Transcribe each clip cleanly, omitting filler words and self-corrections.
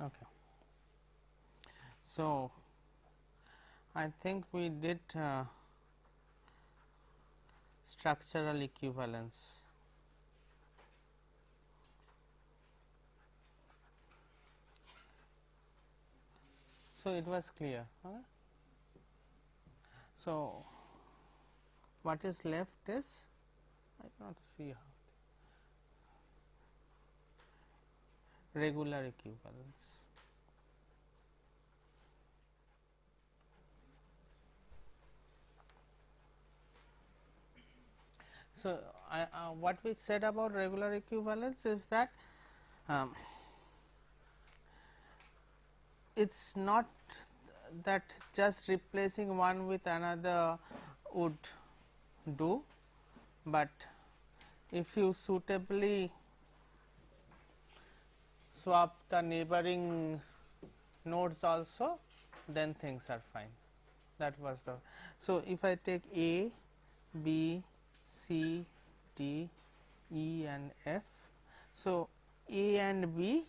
Okay. So, I think we did structural equivalence. So, it was clear. Huh? So, what is left is, I cannot see how, regular equivalence. So, what we said about regular equivalence is that it is not that just replacing one with another would do, but if you suitably swap the neighboring nodes also, then things are fine. That was the. So, if I take A, B, C, D, E and F. So, A and B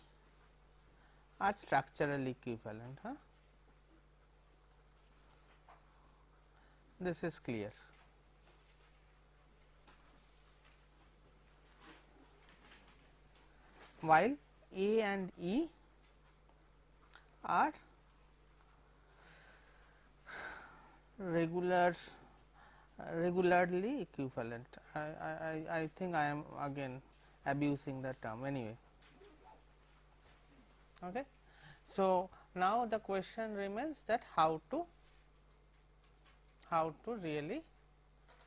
are structural equivalent. Huh? This is clear. While A and E are regularly equivalent. I think I am again abusing the term anyway. Okay. So, now the question remains that how to really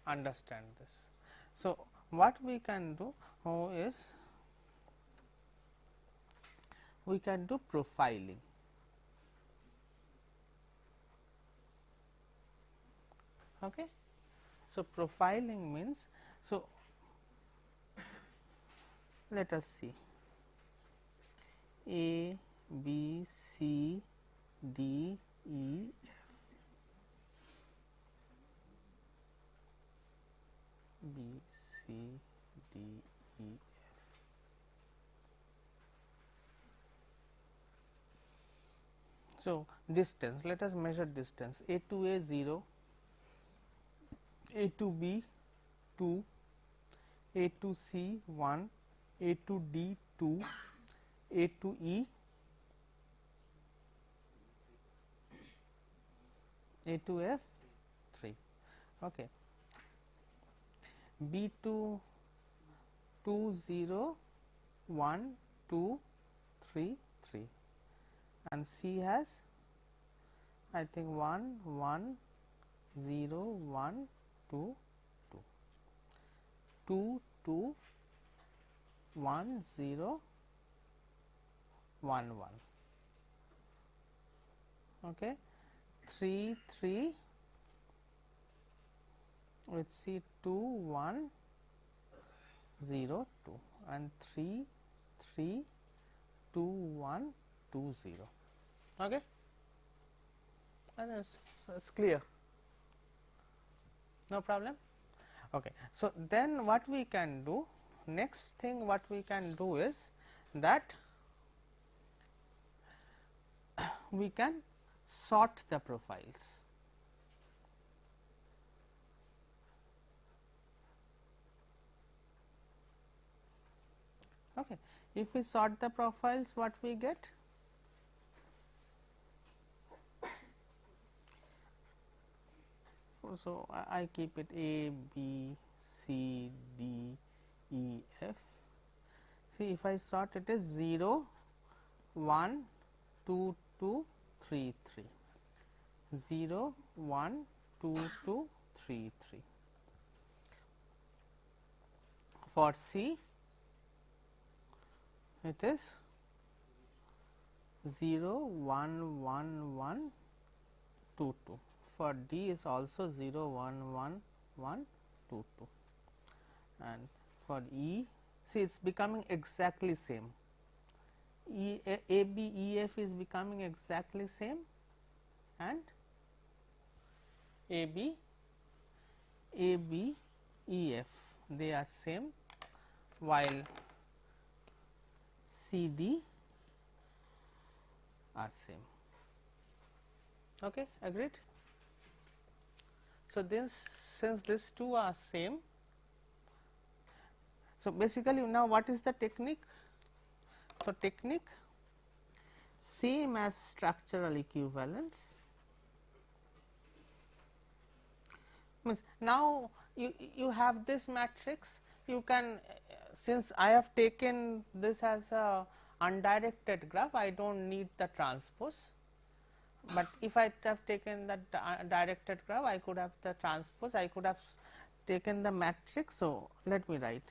understand this. So, what we can do is we can do profiling. Okay. So, profiling means, so let us see A, B, C, D, E, F, B, C, D, E, F. So, distance, let us measure distance. A to A 0, A to B 2, A to C 1, A to D 2, A to E, A to F 3. Okay. B to 2 0 1 2 3 3, and C has I think 1 1 0 1 2 2 2 2 1 0 1 1. Okay. 3 3 with C 2 1 0 2 and 3 3 2 1 2 0. Okay. And it's clear, no problem. Okay. So, then what we can do, next thing what we can do is that we can sort the profiles. Okay. If we sort the profiles, what we get? So, I keep it A, B, C, D, E, F. See, if I sort it is 0, 1, 2, 2, 3, 3, 0, 1, 2, 2, 3, 3. For C, it is 0, 1, 1, 1, 2, 2. For D is also 0, 1, 1, 1, 2, 2. And for E, see, it is becoming exactly same. A, B, E, F is becoming exactly same, and A, B, E, F, they are same, while C, D are same. Okay, agreed? So, this since these two are same, so basically now what is the technique? So, technique same as structural equivalence means now you have this matrix, you can since I have taken this as a undirected graph, I do not need the transpose, but if I have taken the directed graph, I could have the transpose, I could have taken the matrix. So, let me write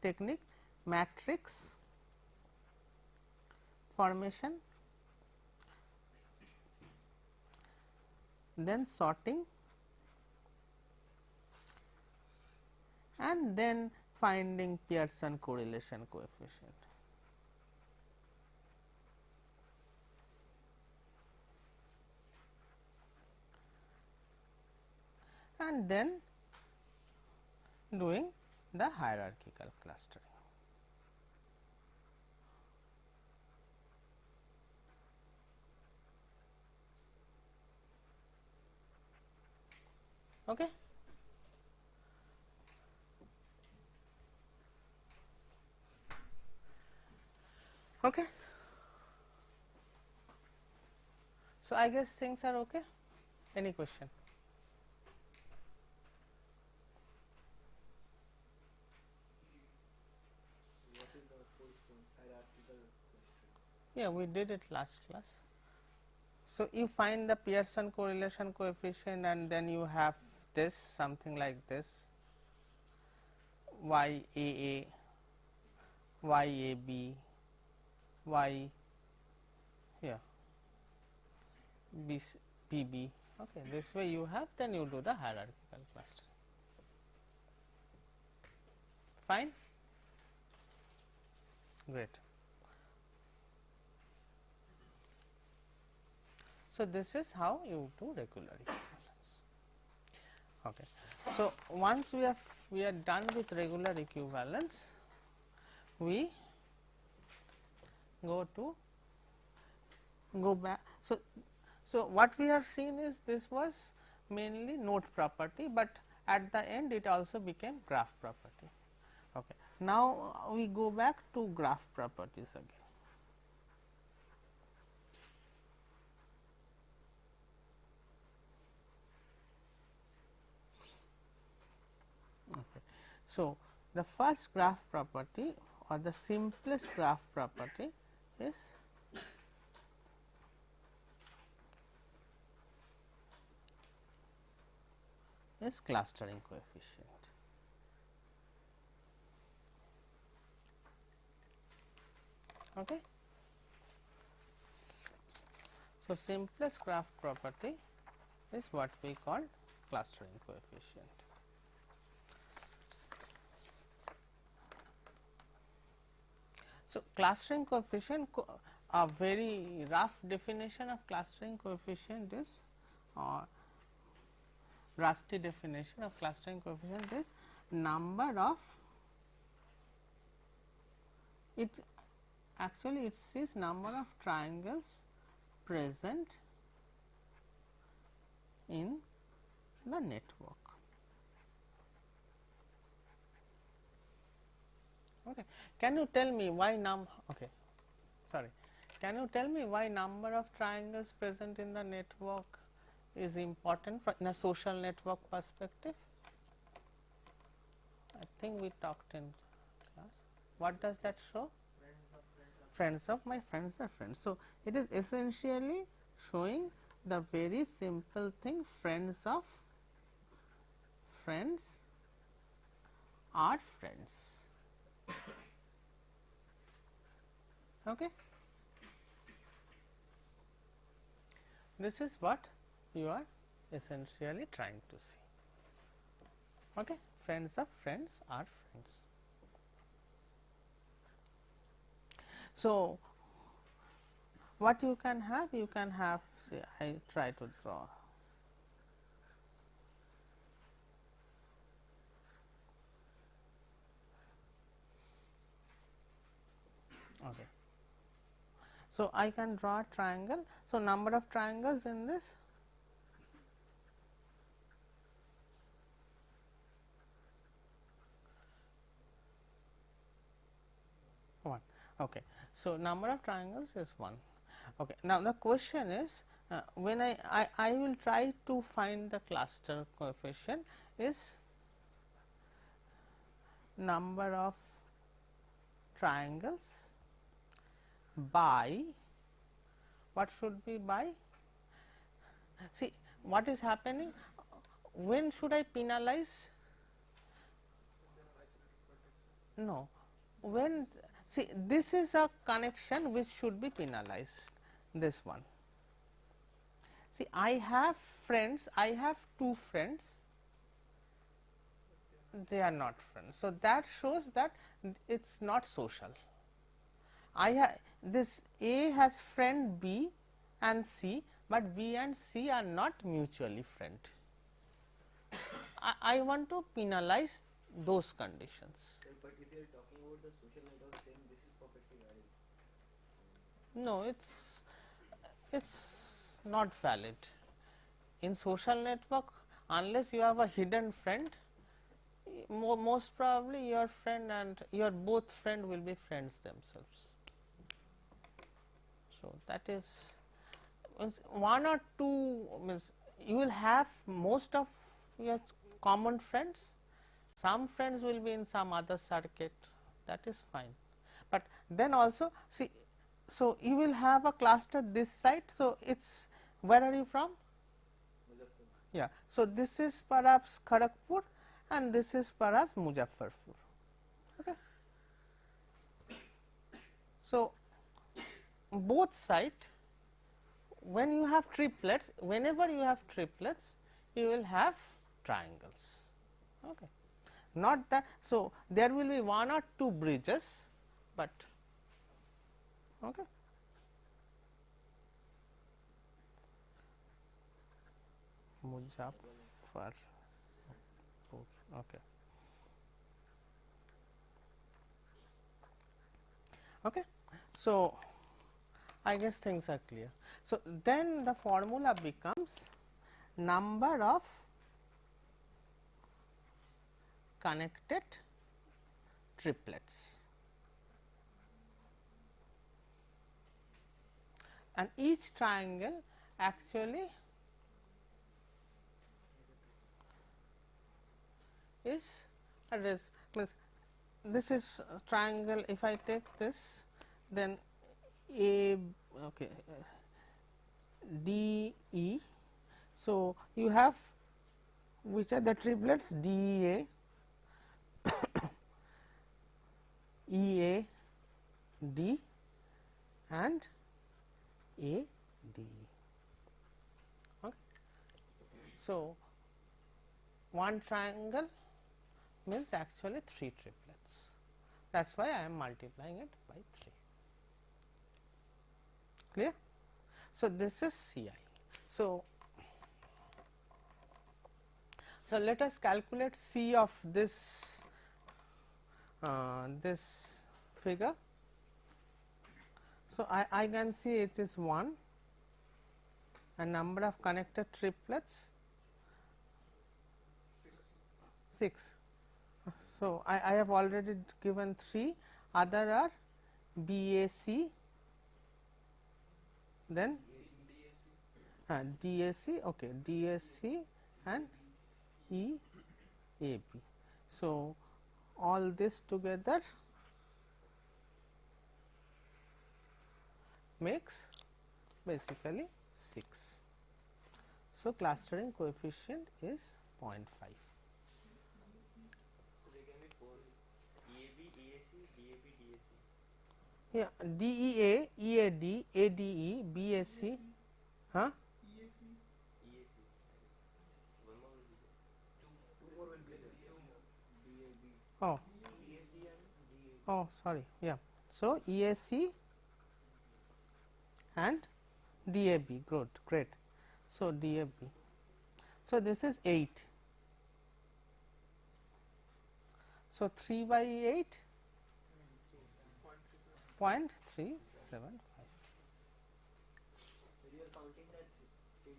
technique matrix formation, then sorting, and then finding Pearson correlation coefficient. And then doing the hierarchical clustering. Okay. Okay. So, I guess things are okay. Any question? Yeah, we did it last class. So, you find the Pearson correlation coefficient and then you have this something like this YAA, YAB, Y here BB. Okay, this way you have, then you do the hierarchical cluster. Fine? Great. So, this is how you do regular equivalence. Okay. So, once we are done with regular equivalence, we go back. So, what we have seen is this was mainly node property, but at the end it also became graph property. Okay. Now, we go back to graph properties again. Okay. So, the first graph property or the simplest graph property is clustering coefficient. Okay. So, simplest graph property is what we call clustering coefficient. So, clustering coefficient, a very rough definition of clustering coefficient is, or rusty definition of clustering coefficient is number of, it actually it is number of triangles present in the network. Okay. Can you tell me why Can you tell me why number of triangles present in the network is important in a social network perspective? I think we talked in class. What does that show? Friends of my friends are friends. So, it is essentially showing the very simple thing, friends of friends are friends. Okay. This is what you are essentially trying to see. Okay. Friends of friends are friends. So, what you can have? You can have, say, I try to draw. Okay. So, I can draw a triangle. So, number of triangles in this, one. Okay. So, number of triangles is 1. Okay. Now, the question is, when I will try to find the cluster coefficient is number of triangles by, what should be by, see what is happening, when should I penalize? No, when, see this is a connection which should be penalized, this one. See, I have friends, I have 2 friends, they are not friends. So, that shows that it is not social. I have this A has friend B and C, but B and C are not mutually friend. I want to penalize those conditions. But if you are talking about the social network, then this is perfectly valid. No, it's not valid. In social network, unless you have a hidden friend, most probably your friend and your both friend will be friends themselves. So, that is means 1 or 2 means you will have most of your common friends, some friends will be in some other circuit, that is fine. But then also see, so you will have a cluster this side. So, it is, where are you from? Yeah. So, this is perhaps Kharagpur and this is perhaps Muzaffarpur. Okay. So, both side, when you have triplets, whenever you have triplets, you will have triangles. Okay. Not that, so there will be 1 or 2 bridges, but okay. Muzaffarpur. Okay. Okay. So, I guess things are clear. So, then the formula becomes number of connected triplets, and each triangle actually is a means this is triangle. If I take this, then A, okay, D E. So, you have which are the triplets D E A, E A D and A D E. Okay. So, one triangle means actually 3 triplets, that is why I am multiplying it by 3. Clear? So, this is C I. So, let us calculate C of this this figure. So, I can see it is 1 and number of connected triplets 6. So, I have already given 3, other are BAC, then DAC, okay, DAC and EAB. So, all this together makes basically 6. So, clustering coefficient is 0.5. So, there can be 4 EAB, EAC, DAB, DAC. Yeah, DEA, EAD, ADE, BAC, huh? EAC. One more will be there. Two more will be there. DAB. Oh, EAC and DAB. oh, sorry, yeah. So, EAC and DAB, good, great. So, DAB. So, this is 8. So, 3 by 8, 0.375.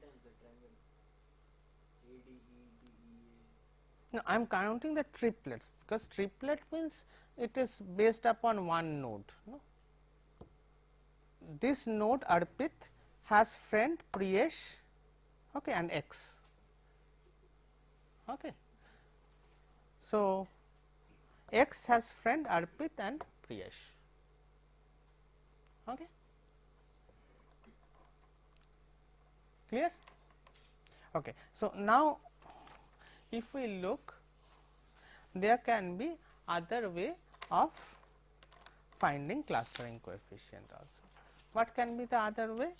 times the triangle. ADEDEA. No, I am counting the triplets, because triplet means it is based upon one node. No? This node Arpit has friend Priyesh, okay, and X. Okay. So, X has friend Arpit and Priyesh. Okay. Clear? Okay. So, now if we look, there can be other way of finding clustering coefficient also. What can be the other way?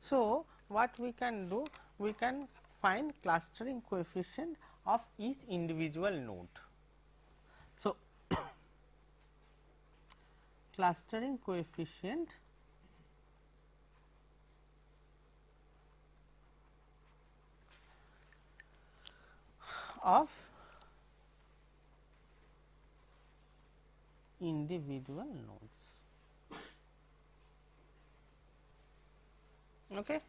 So, what we can do? We can find clustering coefficient of each individual node. So, clustering coefficient of individual nodes. Okay.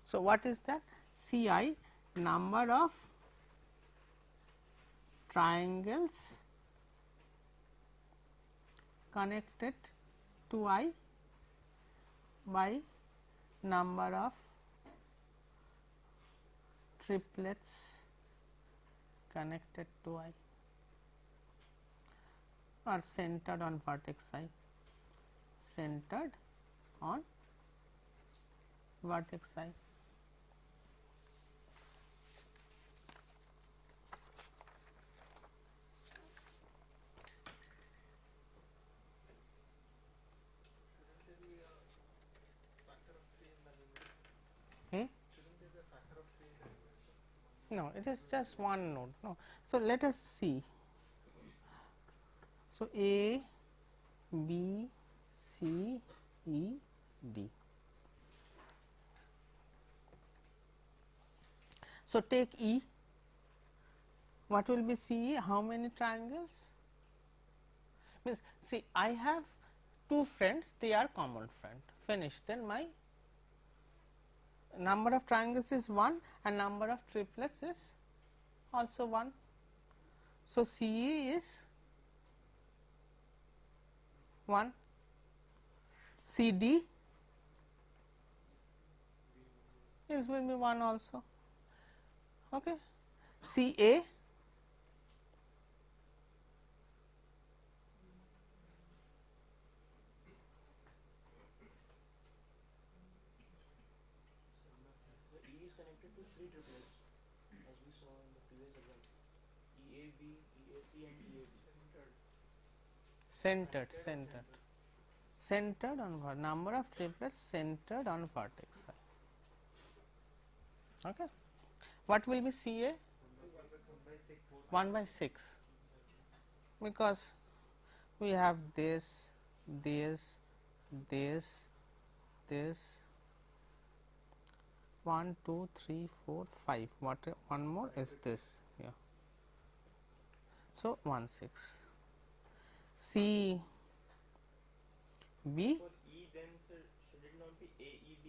So, what is that? Ci, number of triangles connected to I by number of triplets connected to I or centered on vertex I, centered on vertex I. Shouldn't there be a factor of 3 in the numerator? Hmm? Shouldn't there be a factor of 3 in the numerator? No, it is just one node. No. So, let us see. So, A, B, C, E, D. So, take E. What will be C E? How many triangles? Means, see, I have two friends, they are common friend. Finish. Then my number of triangles is 1 and number of triplets is also 1. So, C E is 1, C D is will be 1 also. Okay. C A So E is connected to 3 triplets, as we saw in the previous example. EAB, EAC and EAB. centered on number of triplets centered on vertex I. Okay. What will be C A? 1 by 6, because we have this, 1, 2, 3, 4, 5. What one more is this here. So 1, 6. C B. For E then, sir, should it not be AED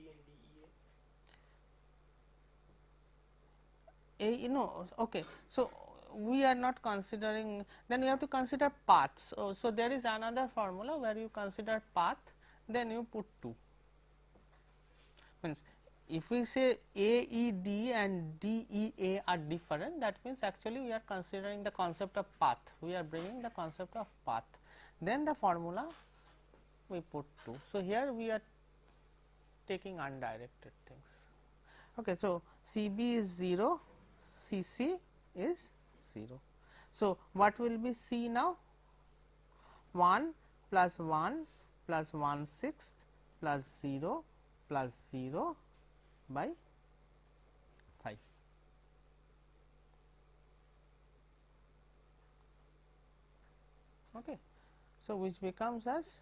and DEA? Okay. So, we are not considering, then you have to consider paths. So, there is another formula where you consider path, then you put 2. Means if we say AED and DEA are different, that means actually we are considering the concept of path, we are bringing the concept of path, then the formula we put 2. So, here we are taking undirected things. Okay. So, CB is 0, CC is 0. So, what will be C now? 1 plus 1 plus 1/6 plus 0 plus 0 by 5. Okay. So, which becomes as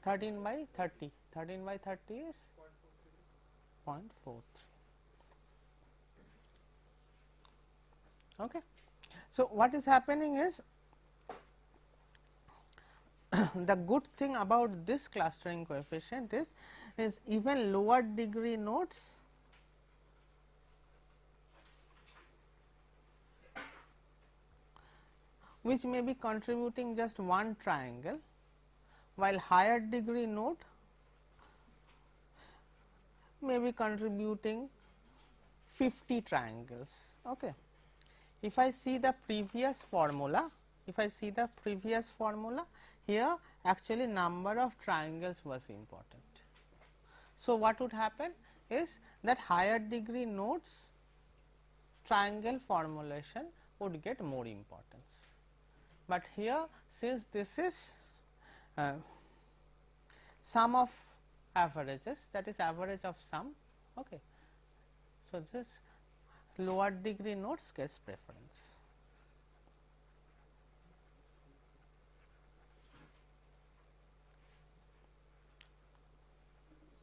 13 by 30. 13 by 30 is 0.43. Okay. So, what is happening is the good thing about this clustering coefficient is even lower degree nodes which may be contributing just one triangle, while higher degree node may be contributing 50 triangles. Okay. If I see the previous formula, here actually number of triangles was important. So, what would happen is that higher degree nodes triangle formulation would get more importance, but here since this is sum of averages, that is average of sum. Okay. So, this lower degree nodes gets preference.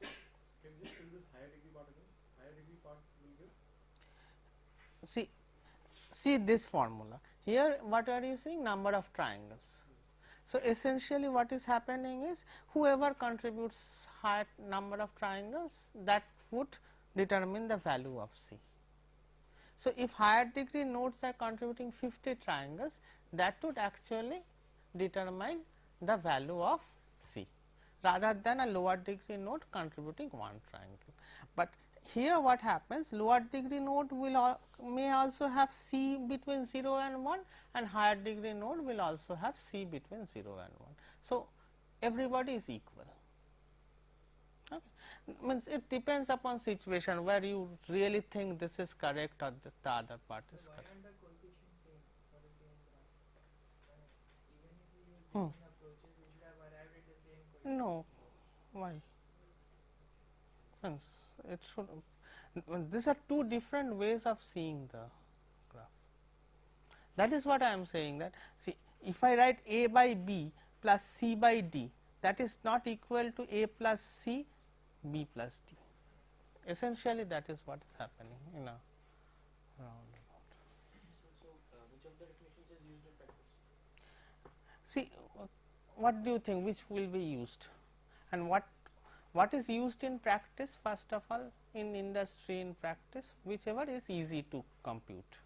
Can you just fill this higher degree part again? Higher degree part will give. See this formula here, what are you seeing? Number of triangles. So, essentially what is happening is whoever contributes higher number of triangles, that would determine the value of C. So, if higher degree nodes are contributing 50 triangles, that would actually determine the value of C rather than a lower degree node contributing one triangle. But here what happens, lower degree node will may also have C between 0 and 1, and higher degree node will also have C between 0 and 1. So, everybody is equal. Okay. Means it depends upon situation where you really think this is correct or the other part is So correct. why aren't the coefficients same for the same graph? Even if we use different approaches, we should have arrived at the same coefficient. No, why? Means it should. These are two different ways of seeing the graph. That is what I am saying, that see, if I write A by B plus C by D, that is not equal to A plus C, B plus D. Essentially that is what is happening in a roundabout. So, which of the definitions is used in practice? See, what do you think, which will be used, and what is used in practice? First of all, in industry, in practice, whichever is easy to compute.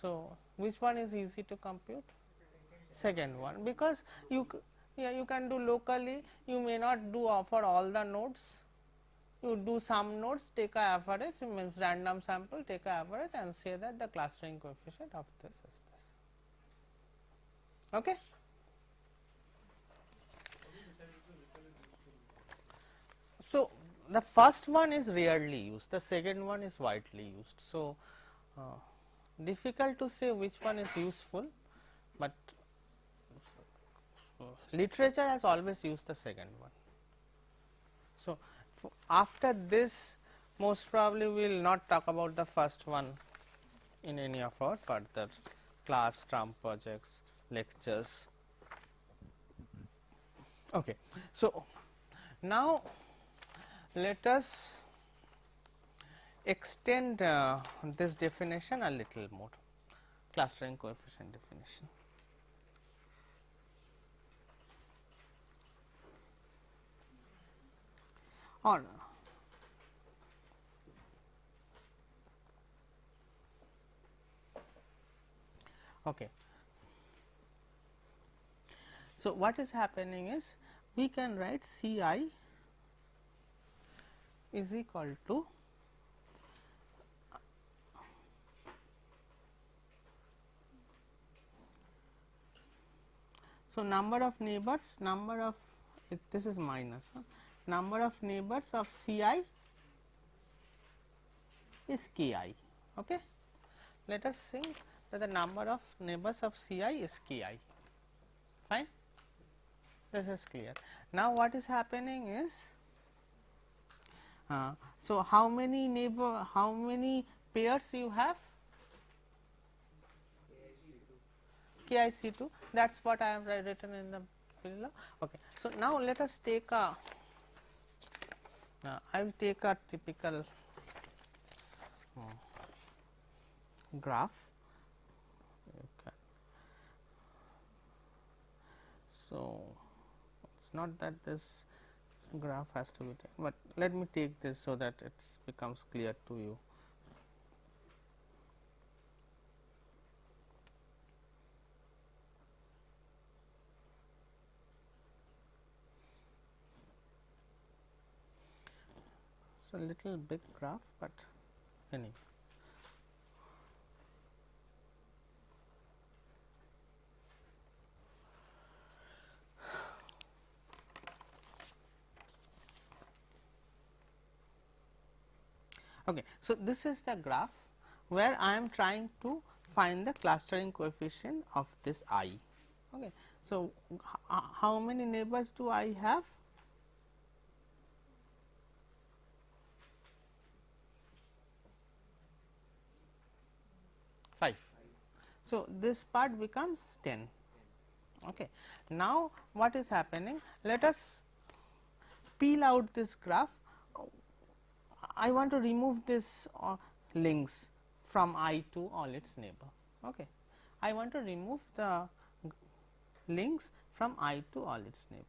So, which one is easy to compute? Second one, because you can do locally, you may not do for all the nodes, you do some nodes, take a average, means random sample, take a average and say that the clustering coefficient of this is this. Okay. So, the first one is rarely used, the second one is widely used. So, difficult to say which one is useful, but literature has always used the second one. So, after this most probably we will not talk about the first one in any of our further class, term projects, lectures. Okay. So, now let us extend this definition a little more, clustering coefficient definition. Or okay. So, what is happening is we can write C I is equal to so number of neighbors, number of this is minus number of neighbors of C I is K I. Okay. Let us think that the number of neighbors of C I is K I. Fine. This is clear. Now, what is happening is so how many pairs you have? KIC2, that is what I have written in the below. Okay. So, now let us take I will take a typical graph. Okay. So, it is not that this graph has to be taken, but let me take this so that it becomes clear to you. It's a little big graph, but anyway. Okay. So, this is the graph where I am trying to find the clustering coefficient of this I. Okay. So, how many neighbors do I have? 5. So, this part becomes 10. Okay. Now, what is happening? Let us peel out this graph. I want to remove this links from I to all its neighbor. Okay. I want to remove the links from I to all its neighbor.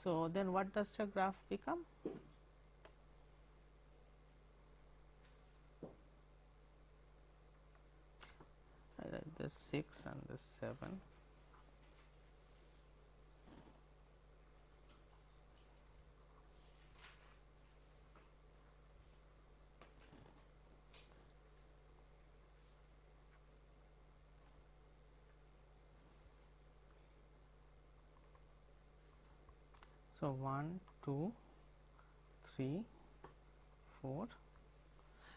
So, then what does the graph become? I write this 6 and this 7. So, 1, 2, 3, 4.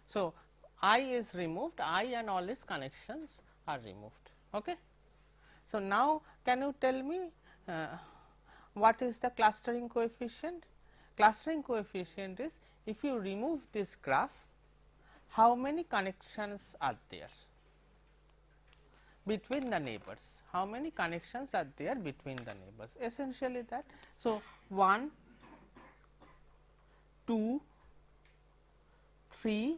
So, I is removed, I and all its connections are removed. Okay. So, now can you tell me what is the clustering coefficient? Clustering coefficient is if you remove this graph, how many connections are there between the neighbors? How many connections are there between the neighbors? Essentially that. So, 1, 2, 3,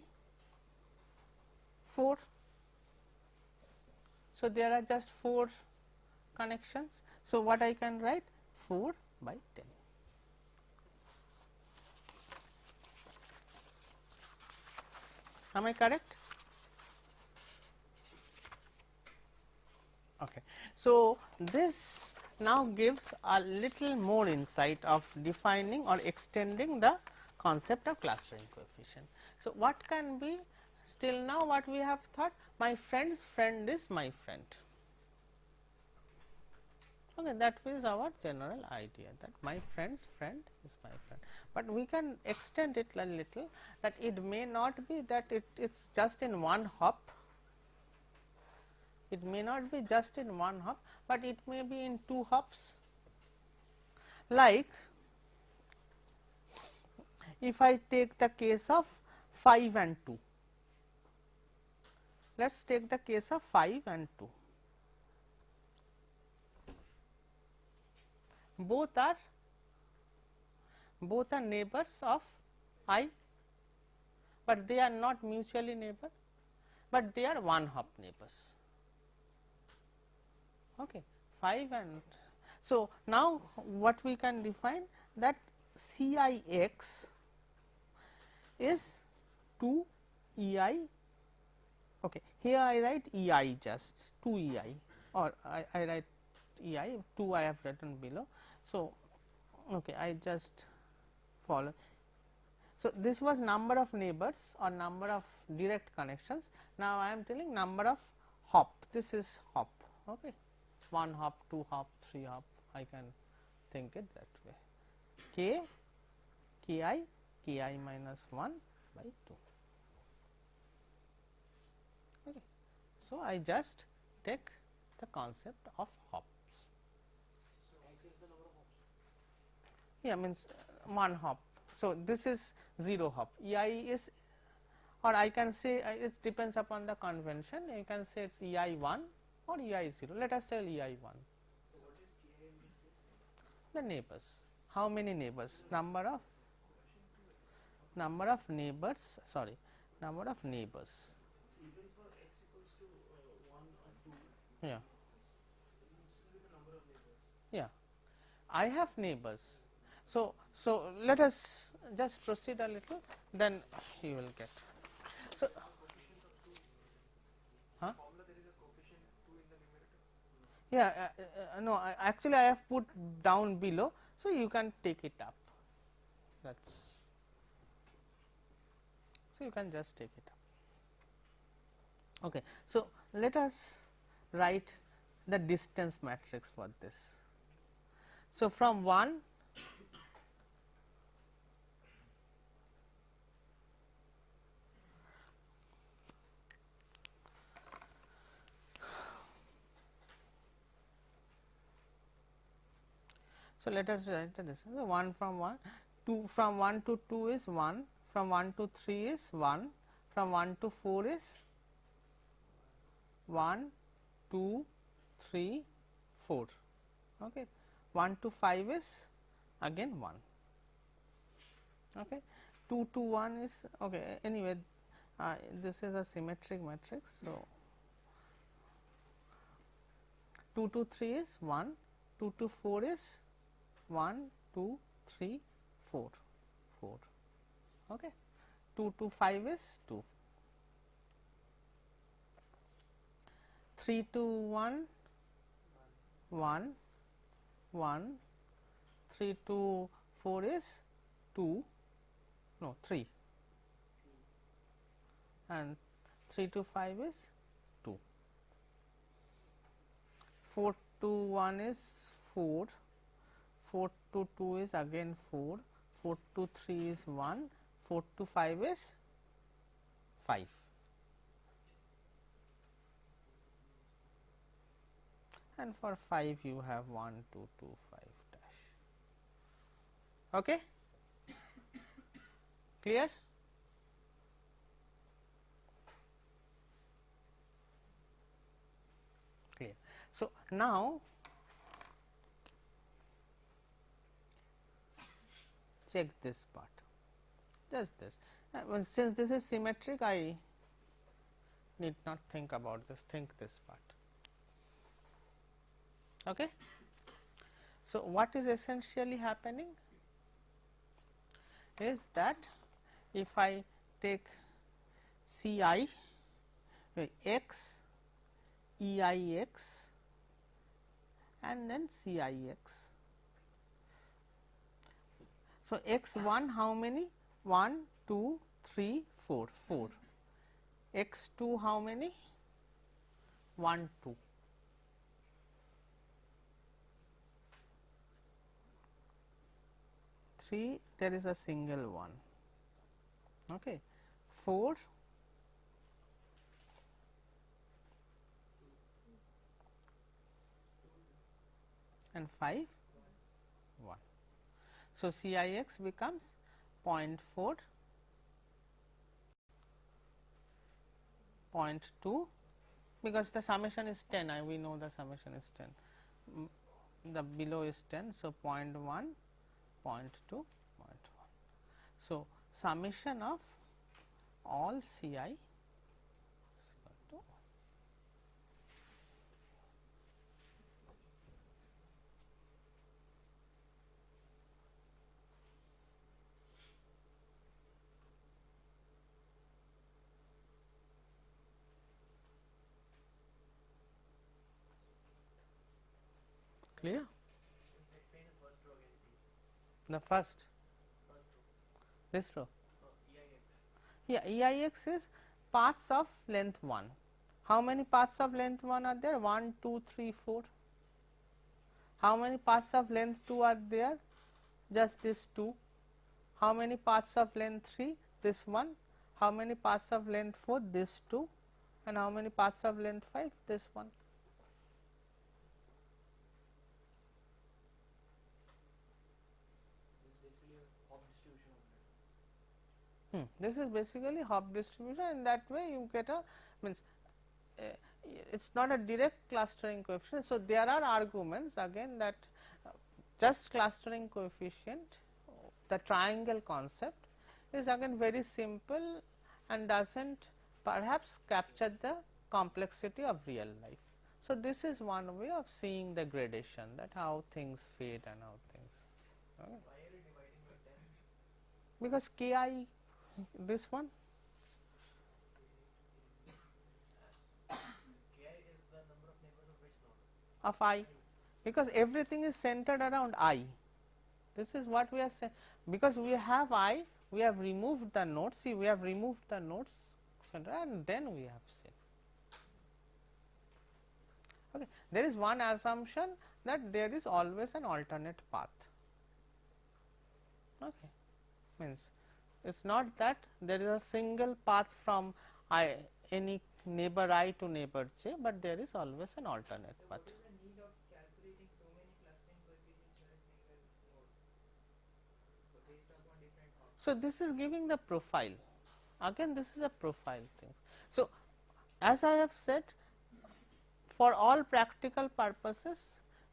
4. So, there are just 4 connections. So, what I can write 4 by 10. Am I correct? Okay. So, this now gives a little more insight of defining or extending the concept of clustering coefficient. So, what can be still now what we have thought, my friend's friend is my friend. Okay, that is our general idea that my friend's friend is my friend, but we can extend it a little that it may not be that it is just in one hop. It may not be just in one hop, but it may be in 2 hops. Like if I take the case of 5 and 2, let us take the case of 5 and 2. Both are neighbors of I, but they are not mutually neighbor, but they are one hop neighbors. Okay, 5 and so now what we can define that Cix is 2 Ei. Okay, here I write Ei just 2 Ei, or I write Ei 2 I have written below. So, okay, I just follow. So, this was number of neighbors or number of direct connections. Now, I am telling number of hop, this is hop. Okay. 1 hop, 2 hop, 3 hop, I can think it that way. K, Ki, Ki minus 1 by 2. Okay. So, I just take the concept of hops. So, x is the number of hops. Yeah, means 1 hop. So, this is 0 hop. Ei is, or I can say it depends upon the convention. You can say it is Ei 1 or Ei 0. Let us tell Ei 1. So what is Ki in this case? The neighbors. How many neighbors? Number of neighbors. Sorry, number of neighbors. Even for x equals to 1 or 2, Yeah, it will still be the number of neighbors. yeah. I have neighbors. So let us just proceed a little, then you will get. So, huh? Formula there is a coefficient 2 in the numerator. Yeah, no, actually I have put down below, so you can take it up. That's so you can just take it up. Okay, so let us write the distance matrix for this. So from 1 so let us write the distance. So 1 from 1, 2 from 1 to 2 is 1, from 1 to 3 is 1, from 1 to 4 is 1, 2, 3, 4. Okay. 1 to 5 is again 1. Okay. 2 to 1 is okay. Anyway, this is a symmetric matrix. So 2 to 3 is 1, 2 to 4 is 1, 2, 3, 4, 4. Okay. 2 to 5 is 2. 3 to 1, 1, 1, 3 to 4 is 2, no 3, and 3 to 5 is 2. 4 to 1 is 4, 4 to 2 is again 4, 4 to 3 is 1, 4 to 5 is 5. And for 5 you have 1, 2, 2, 5 dash. Okay? Clear? Clear. So now check this part, just this. Since this is symmetric, I need not think about this, think this part. Okay. So what is essentially happening is that if I take C I x, E I x and then C I x. So x 1 how many? 1, 2, 3, 4, 4. X 2 how many? 1, 2. There is a single one. Okay. 4, and 5, 1. So C I x becomes 0.4, 0.2, because the summation is 10, we know the summation is 10, the below is 10. So 0.1, 0.2, 0.1. So summation of all C I is equal to clear. Explain the first row again, please. The first, First row. this row. EIX. Yeah, EIX is paths of length 1. How many paths of length 1 are there? 1, 2, 3, 4. How many paths of length 2 are there? Just this 2. How many paths of length 3? This one. How many paths of length 4? This 2. And how many paths of length 5? This one. This is basically a Hopf distribution of that. This is basically Hopf distribution. In that way you get a means it is not a direct clustering coefficient. So there are arguments again that just clustering coefficient, the triangle concept is again very simple, and does not perhaps capture the complexity of real life. So, this is one way of seeing the gradation, that how things fade and how things. Okay. Why are you dividing by 10? Because k I, this one, Ki is the number of neighbors of which node? of I, because everything is centered around I. This is what we are saying, because we have I, we have removed the nodes. See, we have removed the nodes center and then we have said. Okay. There is one assumption that there is always an alternate path. Okay. Means it is not that there is a single path from I, any neighbor I to neighbor j, but there is always an alternate So path. what is the need of calculating so many clustering coefficients for a single node? So based upon different hops. So, this is giving the profile, again this is a profile thing. So, as I have said, for all practical purposes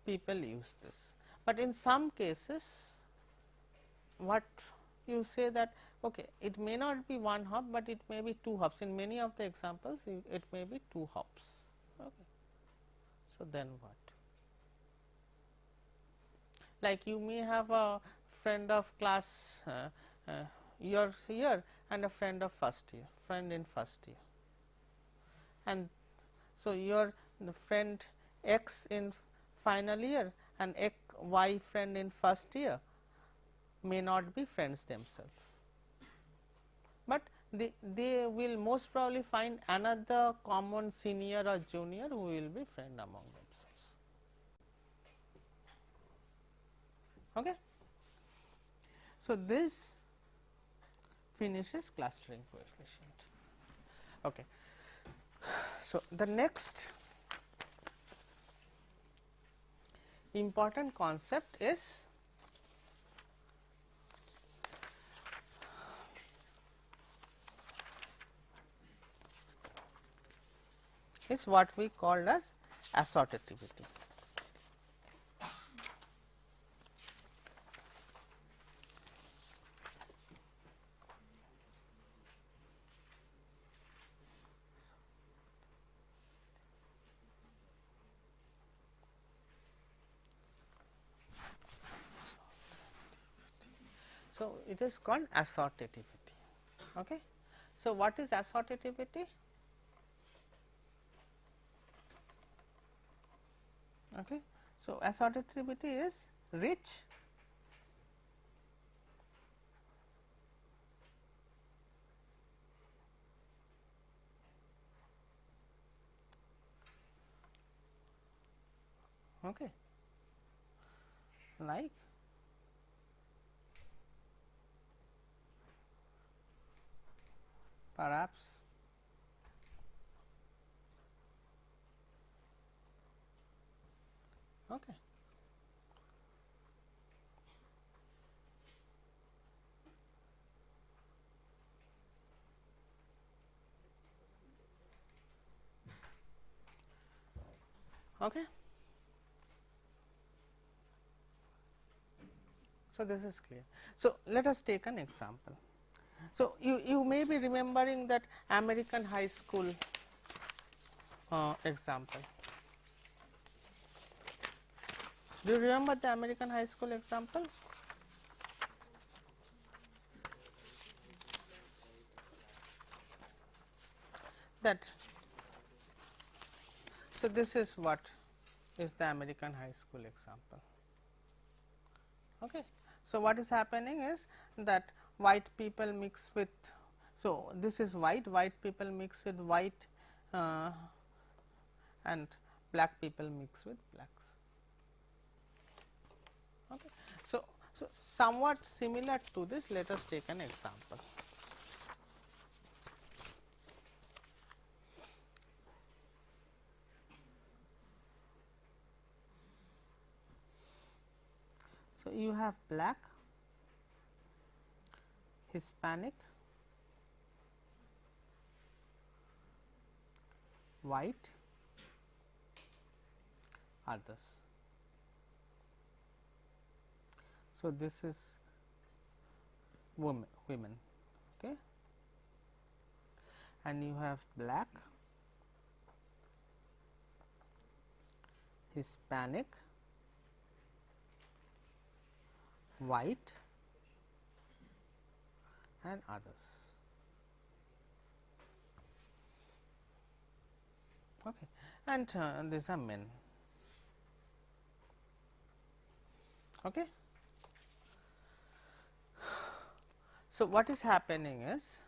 people use this, but in some cases what you say that okay, it may not be one hop, but it may be two hops. In many of the examples it may be two hops. Okay. So, then what? Like you may have a friend of class year and a friend of first year, friend in first year, and so your friend x in final year and y friend in first year may not be friends themselves, but they will most probably find another common senior or junior who will be friend among themselves. Okay. So, this finishes clustering coefficient. Okay. So, the next important concept is what we call as assortativity. So, it is called assortativity. Okay. So, what is assortativity? Okay. So, assortativity is rich okay, like perhaps okay. Okay. So, this is clear. So, let us take an example. So, you may be remembering that American high school example. Do you remember the American high school example? That, so this is what is the American high school example. Okay. So, what is happening is that white people mix with, so this is white people mix with white and black people mix with blacks. Okay. So, somewhat similar to this, let us take an example. So, you have black, Hispanic, white, others. So, this is women, okay. and you have black, Hispanic, white and others. Okay. And these are men. Okay. So, what is happening is,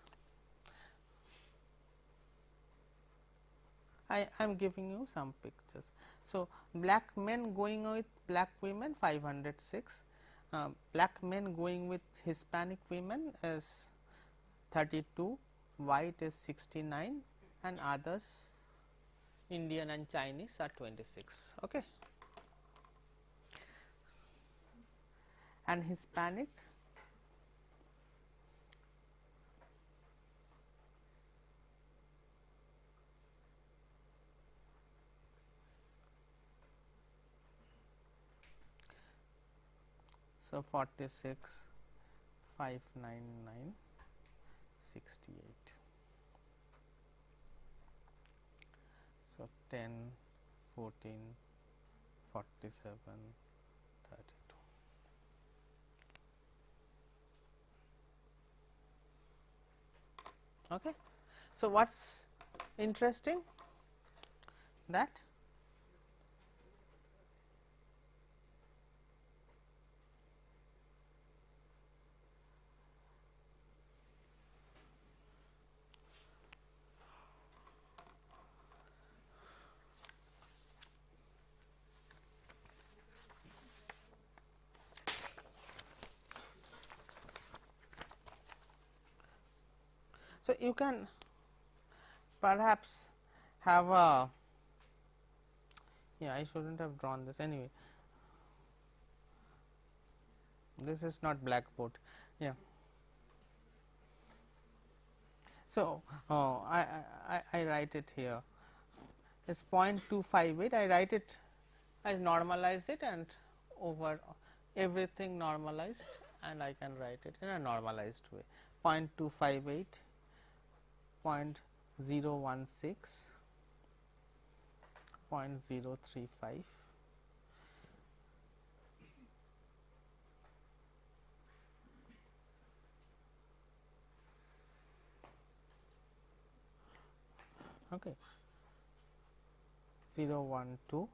I am giving you some pictures. So, black men going with black women 506, black men going with Hispanic women is 32, white is 69 and others Indian and Chinese are 26. Okay. And Hispanic, so 46, 599, 68. So 10, 14, 47, 32. Okay. So, what is interesting that so you can perhaps have a, yeah, I should not have drawn this anyway. This is not blackboard. Yeah. So, I write it here. It's 0.258. I write it, I normalize it and over everything normalized, and I can write it in a normalized way. 0.258, 0.016, 0.035. Okay. 0.12,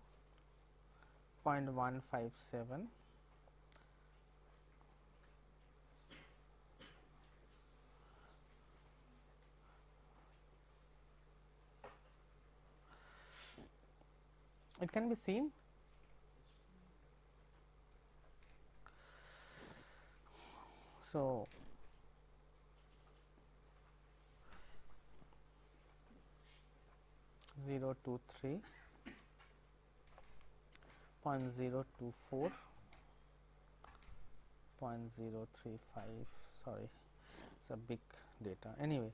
0.157, it can be seen. So, zero two three, 0.024, 0.035, sorry, it's a big data. Anyway,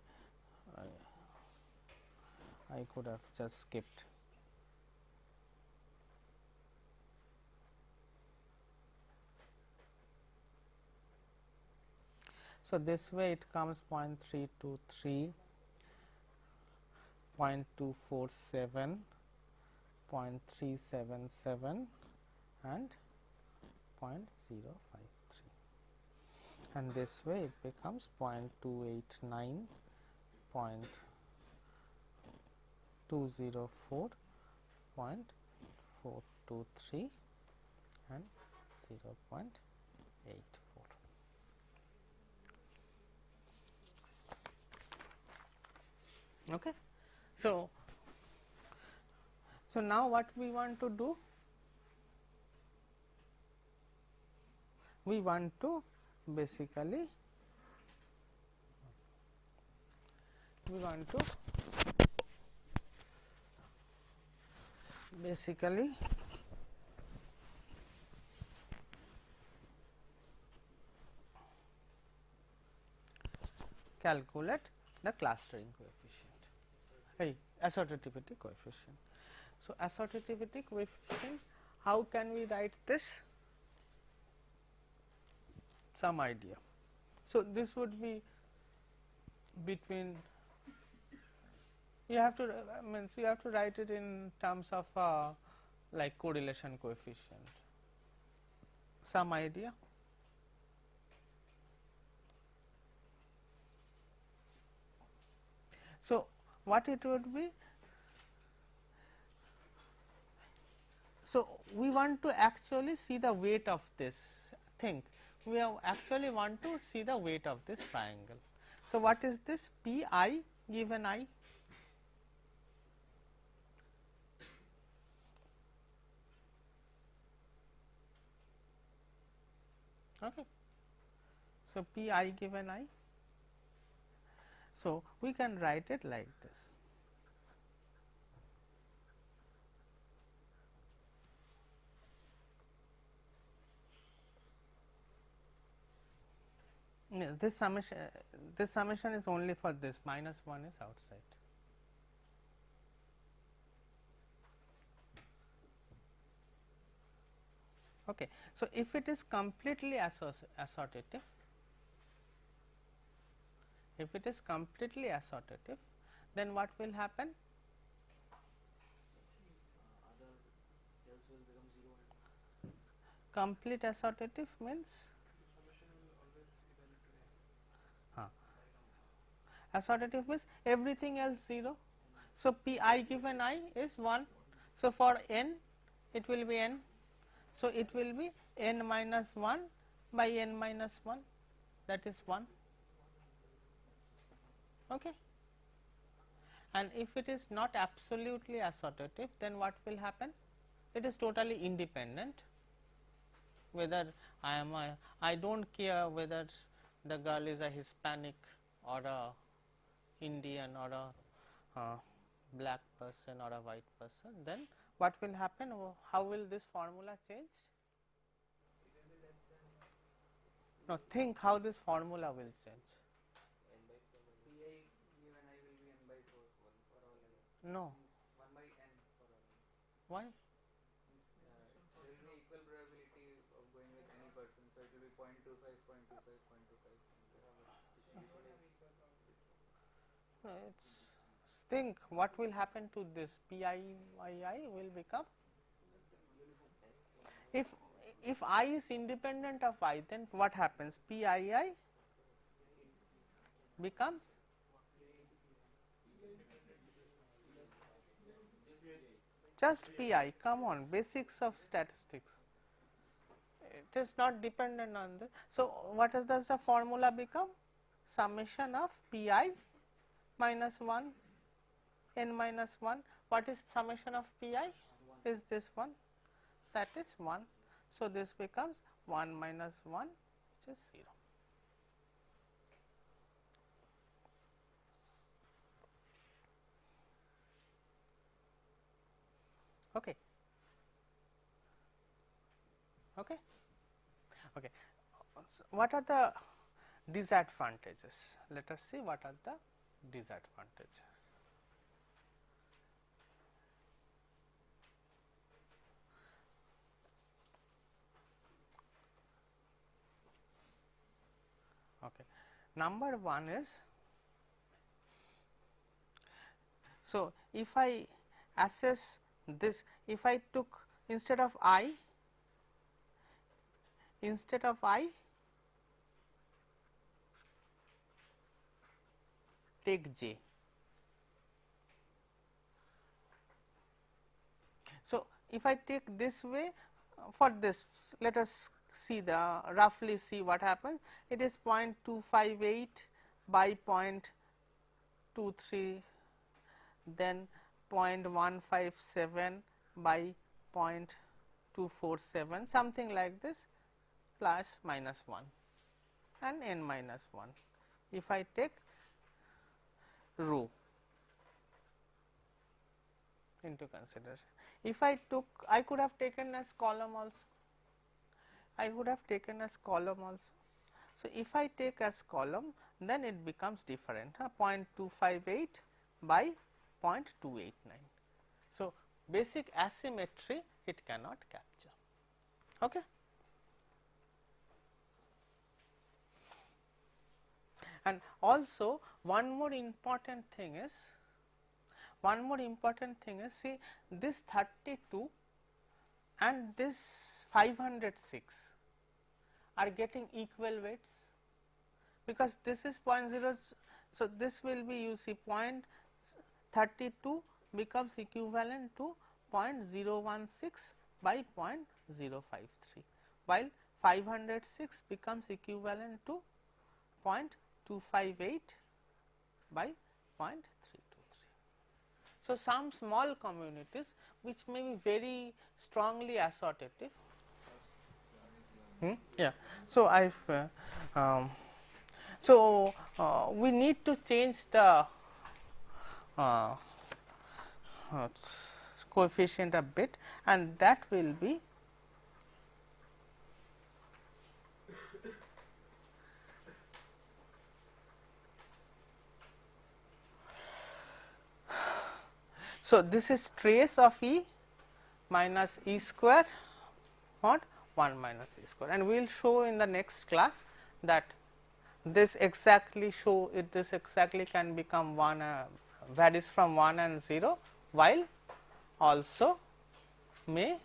I could have just skipped. So, this way it comes 0.323, 0.247, 0.377 and 0.053, and this way it becomes 0.289, 0.204, 0.423 and 0.84. Okay. So, now what we want to do? We want to basically calculate the clustering coefficient, assortativity coefficient. So, assortativity coefficient, how can we write this? Some idea. So, this would be between You have to means you have to write it in terms of like correlation coefficient. Some idea? So, what it would be? So, we want to actually see the weight of this thing. We have actually want to see the weight of this triangle. So, what is this P I given I? Okay. So, P I given I. So, we can write it like this. Yes, this summation is only for this, minus 1 is outside. Okay. So, if it is completely associative, then what will happen? Other cells will become 0 and Complete associative means associative means everything else 0. So, P I given I is 1. So, for n it will be n. So, it will be n minus 1 by n minus 1, that is 1. Okay. And if it is not absolutely associative, then what will happen? It is totally independent. Whether I do not care whether the girl is a Hispanic or a Indian or a black person or a white person, then what will happen? How will this formula change? No, think how this formula will change. n by 4 minus Pi given I will be n by 4 for all n. No, 1 by n for all n. why? There will be equal probability of going with any person, so it will be 0.25, 0.25, 0.25. No, it's think what will happen to this PII will become, if I is independent of I, then what happens? PII becomes just PI. Come on, basics of statistics. It is not dependent on this. So, what does the formula become? Summation of PI minus 1 n minus 1. What is summation of PI? Is this one, that is 1. So, this becomes 1 minus 1, which is 0. Okay. Okay. Okay. So, what are the disadvantages? Let us see what are the disadvantages. Okay. Number 1 is, so if I assess this, if I took instead of I take j. So, if I take this way, for this, let us see roughly see what happens. It is 0.258 by 0.23, then 0.157 by 0.247, something like this, plus minus 1 and n minus 1. If I take row into consideration, if I took, I could have taken as column also. So, if I take as column, then it becomes different, 0.258 by 0.289. So, basic asymmetry it cannot capture. Okay. And also one more important thing is, one more important thing is, see, this 32 and this 506 are getting equal weights, because this is 0.0. So, this will be, you see, 0.32 becomes equivalent to 0.016 by 0.053, while 506 becomes equivalent to 0.258 by 0.323. So, some small communities which may be very strongly associative. Yeah. So, we need to change the coefficient a bit, and that will be so this is trace of E minus E square mod 1 minus E square, and we will show in the next class that this exactly this exactly can become 1 varies from 1 and 0, while also may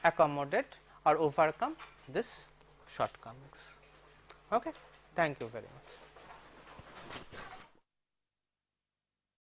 accommodate or overcome this shortcomings. Okay. Thank you very much.